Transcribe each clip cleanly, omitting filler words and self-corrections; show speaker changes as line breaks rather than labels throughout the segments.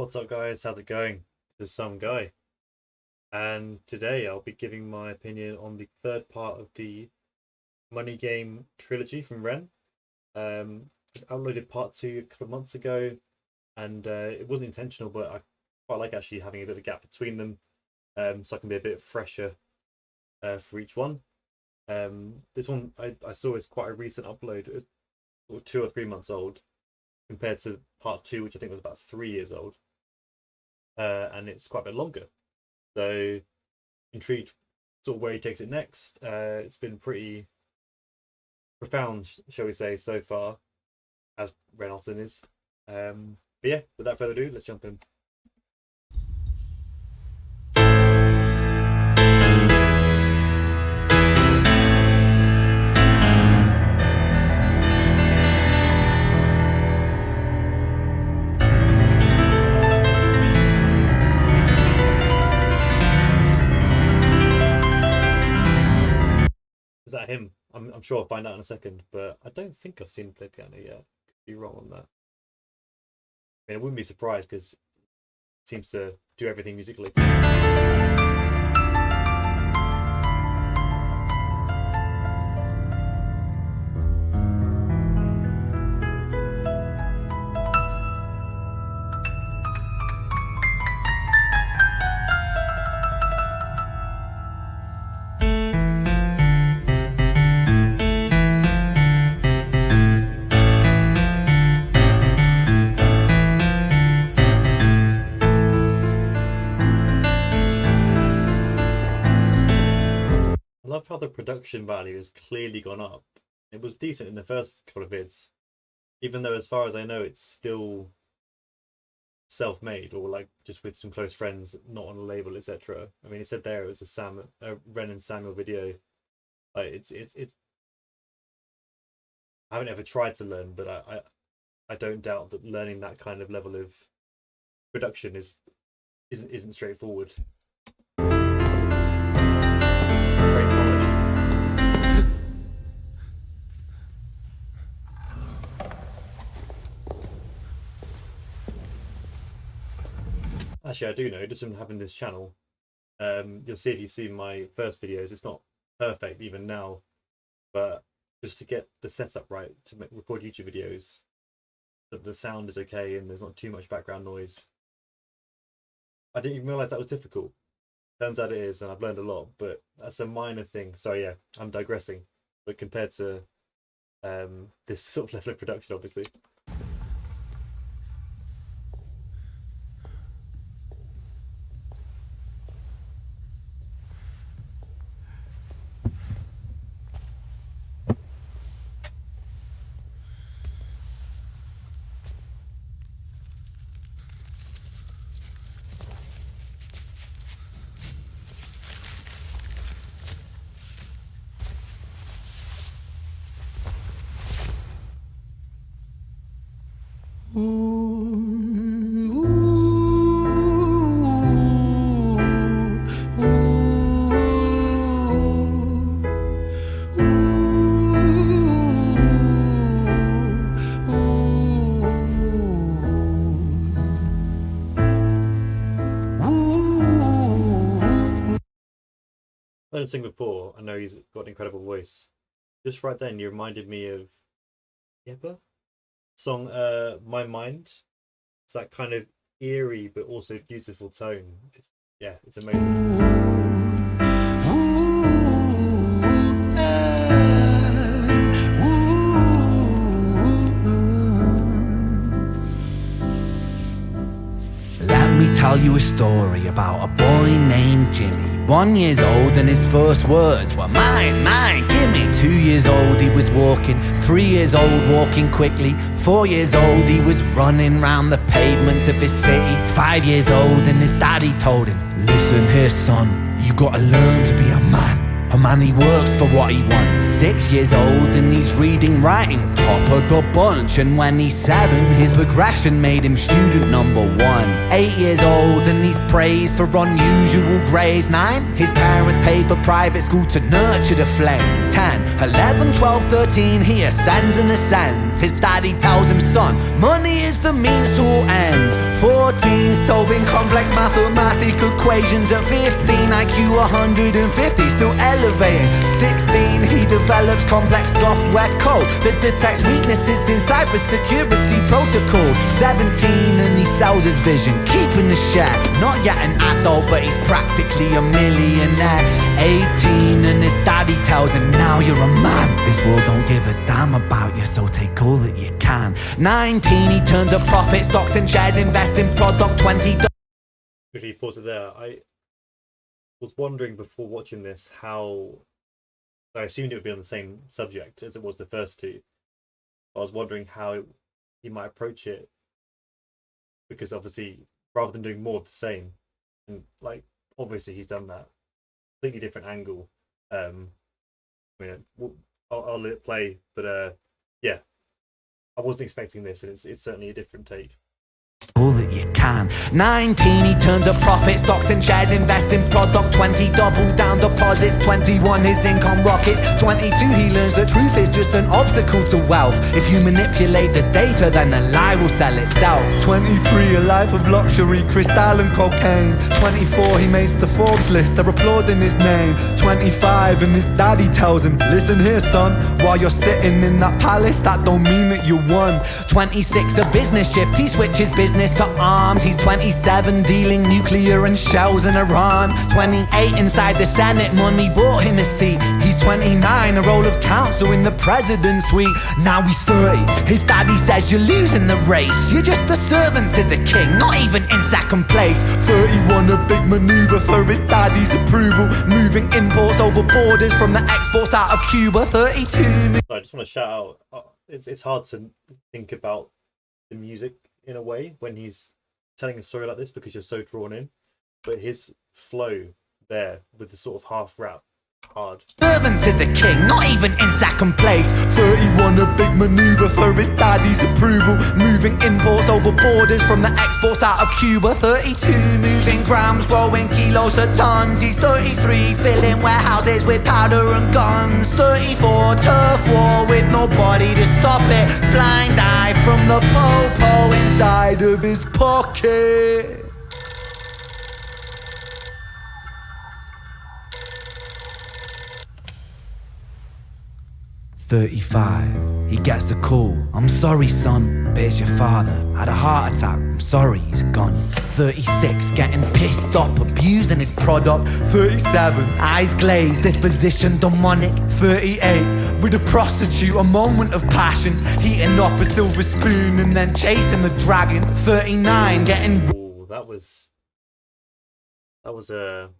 What's up, guys? How's it going? This is some guy, and today I'll be giving my opinion on the third part of the Money Game trilogy from Ren. I uploaded part two a couple of months ago, and it wasn't intentional, but I quite like actually having a bit of a gap between them, so I can be a bit fresher for each one. This one I saw is quite a recent upload, sort of 2 or 3 months old, compared to part two, which I think was about 3 years old. And it's quite a bit longer. So intrigued sort of where he takes it next. It's been pretty profound, shall we say, so far, as Ren often is. But yeah, without further ado, let's jump in. Is that him? I'm sure I'll find out in a second, but I don't think I've seen him play piano yet. Could be wrong on that. I mean, I wouldn't be surprised because it seems to do everything musically. I love how the production value has clearly gone up. It was decent in the first couple of vids, even though as far as I know it's still self-made or like just with some close friends, not on a label, etc. I mean, it said there it was a Ren and Samuel video. Like it's I haven't ever tried to learn, but I don't doubt that learning that kind of level of production isn't straightforward. Very polished. Actually, I do know, just from having this channel, you'll see if you see my first videos, it's not perfect even now, but just to get the setup right to record YouTube videos, that the sound is okay and there's not too much background noise. I didn't even realize that was difficult. Turns out it is, and I've learned a lot, but that's a minor thing. So yeah, I'm digressing, but compared to this sort of level of production, obviously. I didn't sing before. I know he's got an incredible voice. Just right then, you reminded me of Yeba song, My Mind. It's that kind of eerie but also beautiful tone. It's amazing.
Let me tell you a story about a boy named Jimmy. 1 year old and his first words were mine, mine, gimme. 2 years old he was walking, 3 years old walking quickly. 4 years old he was running round the pavements of his city. 5 years old and his daddy told him, listen here son, you gotta learn to be a man. A man, he works for what he wants. 6 years old and he's reading, writing, top of the bunch. And when he's 7, his progression made him student number 1. 8 years old and he's praised for unusual grades. 9, his parents paid for private school to nurture the flame. 10, 11, 12, 13, he ascends and ascends. His daddy tells him, son, money is the means to all ends. 14, solving complex mathematical equations. At 15, IQ 150, still elevating. 16, he develops complex software code that detects weaknesses in cybersecurity protocols. 17, and he sells his vision, keeping the share. Not yet an adult, but he's practically a millionaire. 18, and his daddy tells him, now you're a man. This world don't give a damn about you, so take all that you can. 19, he turns a profit, stocks and shares, invest in product. 20.
Quickly pause it there. I was wondering before watching this how I assumed it would be on the same subject as it was the first two. I was wondering how he might approach it, because obviously rather than doing more of the same, and like obviously he's done that completely different angle. I mean, I'll let it play, but yeah, I wasn't expecting this, and it's certainly a different take.
All that you can. 19, he turns a profit, stocks and shares, invest in product. 20, double down deposits. 21, his income rockets. 22, he learns the truth is just an obstacle to wealth. If you manipulate the data, then the lie will sell itself. 23, a life of luxury, crystal and cocaine. 24, he makes the Forbes list, they're applauding his name. 25, and his daddy tells him, listen here son, while you're sitting in that palace, that don't mean that you won. 26, a business shift, he switches business to arms. He's 27, dealing nuclear and shells in Iran. 28, inside the Senate, money bought him a seat. He's 29, a role of counsel in the president's suite. Now he's 30, his daddy says you're losing the race. You're just a servant to the king, not even in second place. 31, a big maneuver for his daddy's approval, moving imports over borders from the exports out of Cuba. 32.
I just want to shout out, it's hard to think about the music in a way when he's telling a story like this, because you're so drawn in, but his flow there with the sort of half rap, hard.
Servant to the king, not even in second place. 31, a big maneuver for his daddy's approval, moving imports over borders from the exports out of Cuba. 32, moving grams, growing kilos to tons. He's 33, filling warehouses with powder and guns. 34, turf war with nobody to stop it. Blind eye from the po-po inside of his pocket. 35, he gets a call. I'm sorry son, but it's your father. Had a heart attack, I'm sorry, he's gone. 36, getting pissed off, abusing his product. 37, eyes glazed, disposition demonic. 38, with a prostitute, a moment of passion, heating up a silver spoon and then chasing the dragon. 39, getting...
Ooh, that was a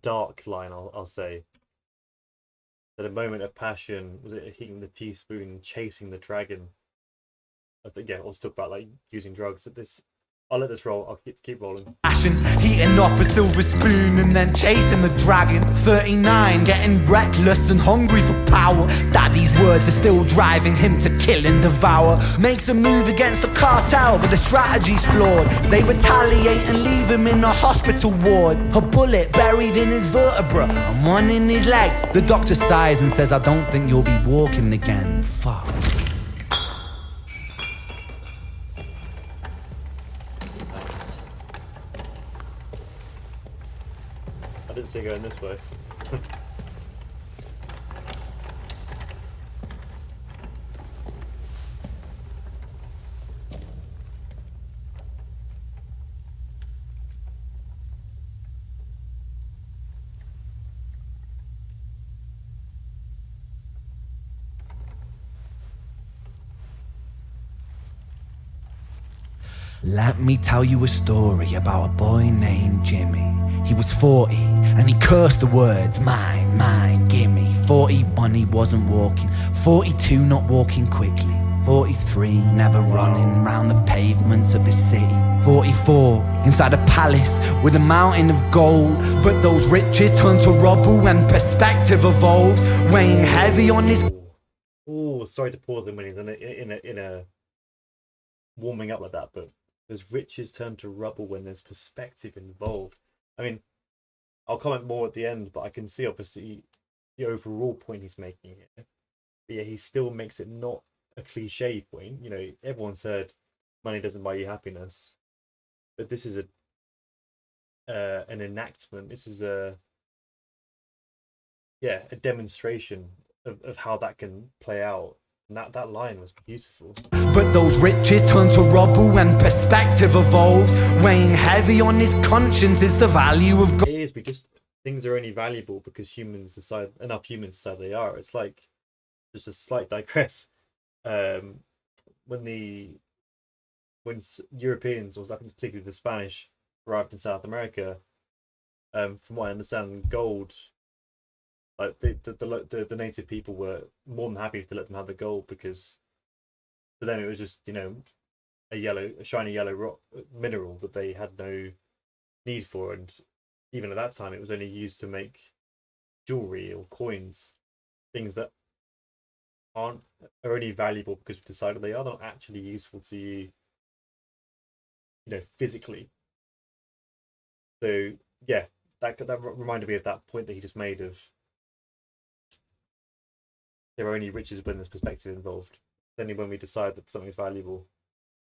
dark line, I'll say. That a moment of passion, was it heating the teaspoon and chasing the dragon? I think, yeah, let's talk about like using drugs at this. I'll let this roll, I'll keep rolling.
Passion, heating up a silver spoon and then chasing the dragon. 39, getting reckless and hungry for power. Daddy's words are still driving him to kill and devour. Makes a move against the cartel, but the strategy's flawed. They retaliate and leave him in a hospital ward. A bullet buried in his vertebra and one in his leg. The doctor sighs and says, I don't think you'll be walking again. Fuck.
I didn't see it going this way.
Let me tell you a story about a boy named Jimmy. He was 40 and he cursed the words, mine, mine, gimme. 41, he wasn't walking. 42, not walking quickly. 43, never running round the pavements of his city. 44, inside a palace with a mountain of gold. But those riches turn to rubble when perspective evolves, weighing heavy on his...
Oh, sorry to pause him when he's in a warming up like that, but those riches turn to rubble when there's perspective involved. I mean, I'll comment more at the end, but I can see obviously the overall point he's making here. But yeah, he still makes it not a cliche point. You know, everyone's heard money doesn't buy you happiness, but this is an enactment. This is a demonstration of how that can play out. And that line was beautiful.
But those riches turn to rubble when perspective evolves, weighing heavy on his conscience is the value of...
It is, because things are only valuable because enough humans decide they are. It's like, just a slight digress. When Europeans, or I think particularly the Spanish, arrived in South America, from what I understand, gold, like the native people were more than happy to let them have the gold, because for them it was just, you know, a shiny yellow rock mineral that they had no need for, and even at that time it was only used to make jewelry or coins, things that are only valuable because we decided they are not actually useful to you, you know, physically. So yeah, that reminded me of that point that he just made of there are only riches when there's perspective involved. It's only when we decide that something's valuable.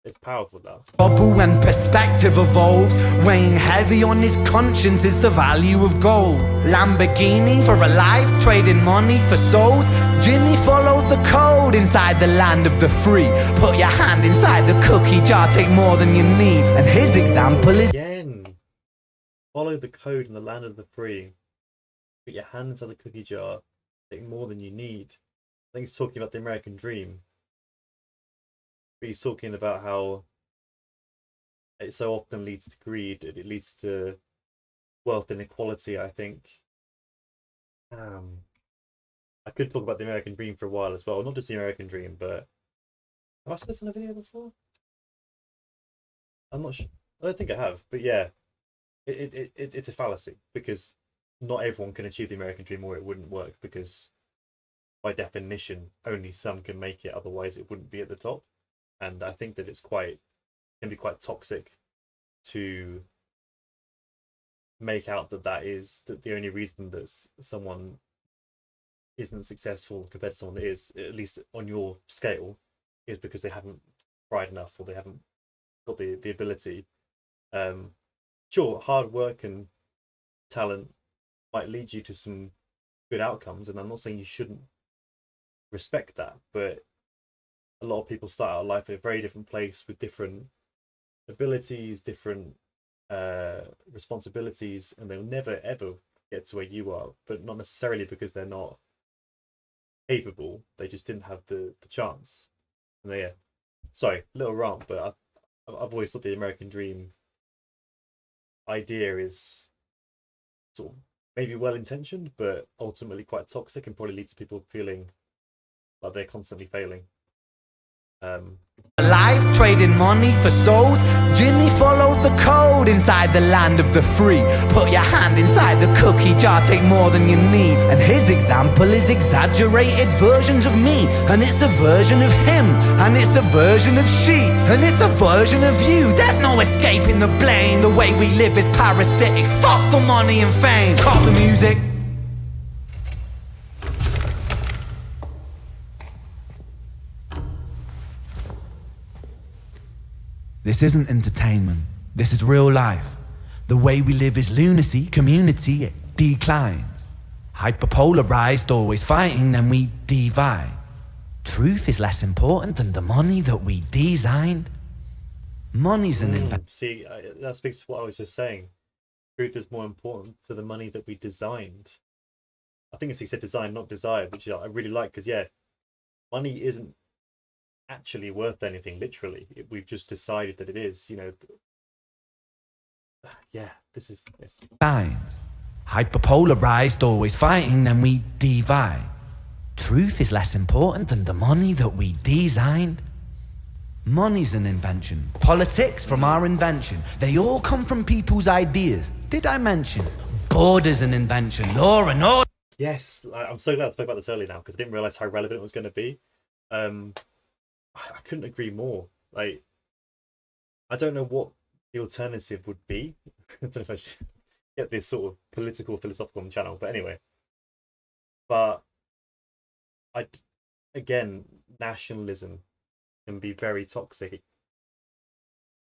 It's powerful, that.
Bubble when perspective evolves, weighing heavy on his conscience is the value of gold. Lamborghini for a life, trading money for souls. Jimmy followed the code inside the land of the free. Put your hand inside the cookie jar, take more than you need. And his example is...
Again, follow the code in the land of the free. Put your hand inside the cookie jar, take more than you need. I think he's talking about the American dream. But he's talking about how it so often leads to greed. It leads to wealth inequality, I think. I could talk about the American dream for a while as well. Not just the American dream, but... Have I said this in a video before? I'm not sure. I don't think I have. But yeah, it's a fallacy, because not everyone can achieve the American dream, or it wouldn't work, because by definition, only some can make it, otherwise it wouldn't be at the top. And I think that can be quite toxic to make out that is the only reason that someone isn't successful compared to someone that is, at least on your scale, is because they haven't tried enough, or they haven't got the ability. Sure, hard work and talent might lead you to some good outcomes, and I'm not saying you shouldn't respect that, but a lot of people start out life in a very different place with different abilities, different responsibilities, and they'll never ever get to where you are, but not necessarily because they're not capable, they just didn't have the chance. And they, sorry, little rant, but I've always thought the American dream idea is sort of maybe well intentioned, but ultimately quite toxic, and probably leads to people feeling like they're constantly failing.
Life trading money for souls. Jimmy followed the code inside the land of the free. Put your hand inside the cookie jar, take more than you need. And his example is exaggerated versions of me, and it's a version of him, and it's a version of she, and it's a version of you. There's no escaping the blame. The way we live is parasitic. Fuck the money and fame. Call the music. This isn't entertainment, this is real life. The way we live is lunacy, community, it declines. Hyperpolarized, always fighting, then we divide. Truth is less important than the money that we designed. Money's an investment.
See, that speaks to what I was just saying. Truth is more important for the money that we designed. I think he said design, not desired, which I really like, because yeah, money isn't actually worth anything, literally. We've just decided that it is, you know. Yeah, this is
Hyperpolarized, always fighting, then we divide. truth is less important than the money that we designed. Money's an invention. Politics from our invention. They all come from people's ideas. Did I mention? Border's an invention. Law and order.
Yes, I'm so glad I spoke about this early now because I didn't realize how relevant it was going to be. Um, I couldn't agree more. Like, I don't know what the alternative would be. I don't know if I should get this sort of political, philosophical on the channel, but anyway. But I, again, nationalism can be very toxic.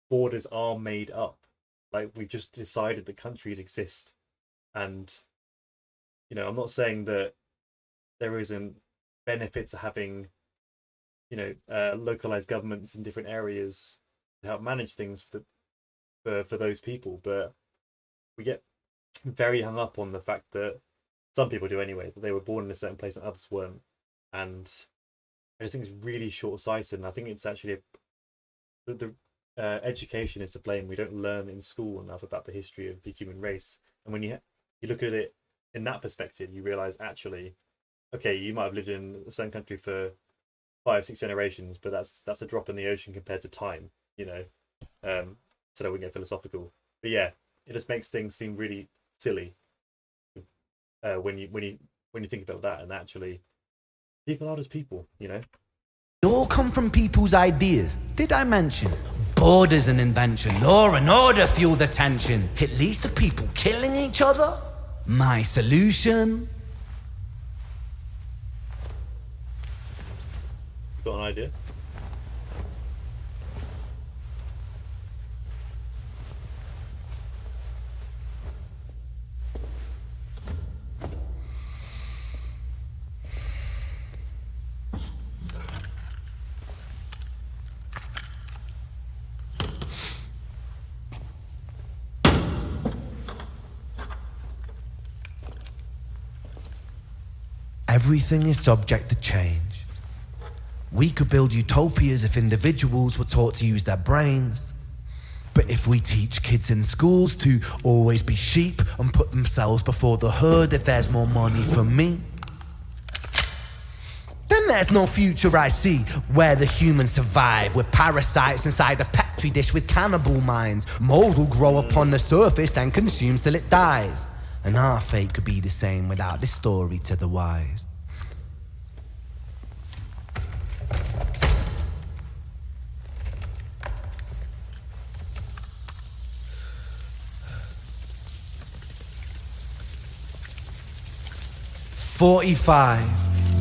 Borders are made up. Like, we just decided that countries exist, and I'm not saying that there isn't benefit to having localized governments in different areas to help manage things for those people, but we get very hung up on the fact that some people do anyway, that they were born in a certain place and others weren't, and I just think it's really short-sighted. And I think it's actually the education is to blame. We don't learn in school enough about the history of the human race, and when you look at it in that perspective, you realize actually, okay, you might have lived in a certain country for 5-6 generations, but that's a drop in the ocean compared to time, so that we get philosophical. But yeah, it just makes things seem really silly when you think about that, and actually people are just people.
They all come from people's ideas. Did I mention? Border's an invention. Law and order fuel the tension. It leads to people killing each other. My solution?
Got an idea?
Everything is subject to change. We could build utopias if individuals were taught to use their brains. But if we teach kids in schools to always be sheep and put themselves before the herd if there's more money for me, then there's no future I see where the humans survive with parasites inside a petri dish with cannibal minds. Mold will grow upon the surface and consume till it dies. And our fate could be the same without this story to the wise. "45.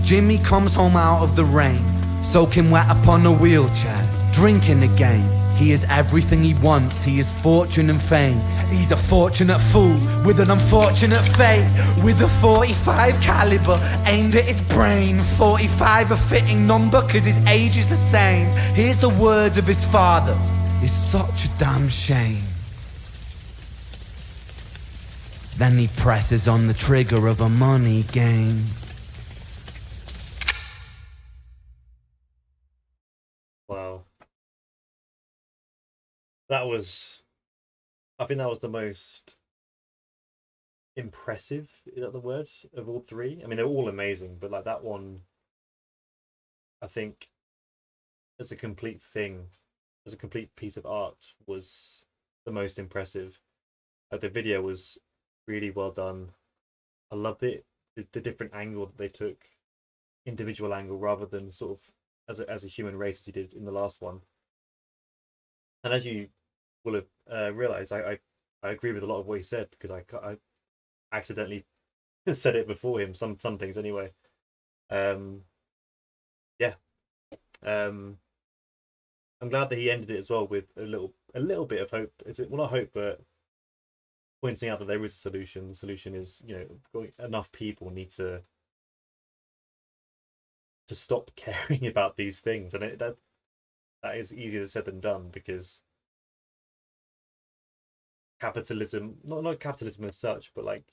Jimmy comes home out of the rain, soaking wet upon a wheelchair, drinking again. He is everything he wants, he is fortune and fame. He's a fortunate fool with an unfortunate fate. With a 45 caliber aimed at his brain. 45 a fitting number cause his age is the same. Here's the words of his father, it's such a damn shame. Then he presses on the trigger of a money game.
Wow. I think that was the most impressive, is that the word, of all three? I mean, they're all amazing, but like that one, I think as a complete thing, as a complete piece of art, was the most impressive. The video was really well done. I loved it. The different angle that they took, individual angle rather than sort of as a human race as he did in the last one. And as you will have realized, I agree with a lot of what he said because I accidentally said it before him. Some things anyway. Yeah. I'm glad that he ended it as well with a little bit of hope. Is it, well, not hope, but pointing out that there is a solution. The solution is, enough people need to stop caring about these things, and that is easier said than done because capitalism, not capitalism as such, but like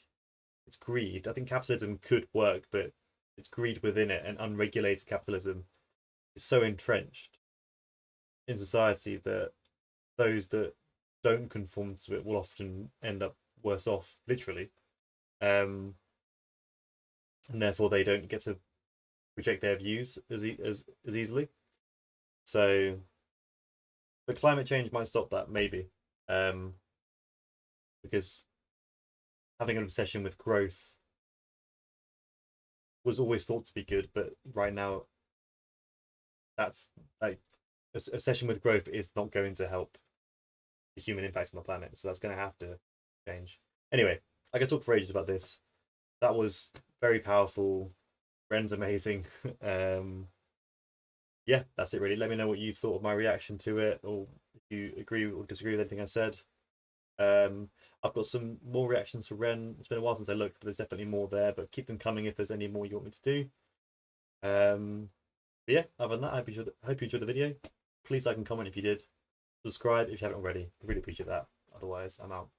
it's greed. I think capitalism could work, but it's greed within it, and unregulated capitalism is so entrenched in society that those that don't conform to it will often end up worse off, literally, and therefore they don't get to reject their views as easily. So, but climate change might stop that maybe, because having an obsession with growth was always thought to be good, but right now that's like obsession with growth is not going to help the human impact on the planet. So that's going to have to change. Anyway, I could talk for ages about this. That was very powerful. Ren's amazing. Yeah, that's it really. Let me know what you thought of my reaction to it, or if you agree or disagree with anything I said. I've got some more reactions to Ren. It's been a while since I looked, but there's definitely more there. But keep them coming if there's any more you want me to do. But yeah, other than that, I hope you enjoyed the video. Please like and comment if you did. Subscribe if you haven't already. I really appreciate that. Otherwise, I'm out.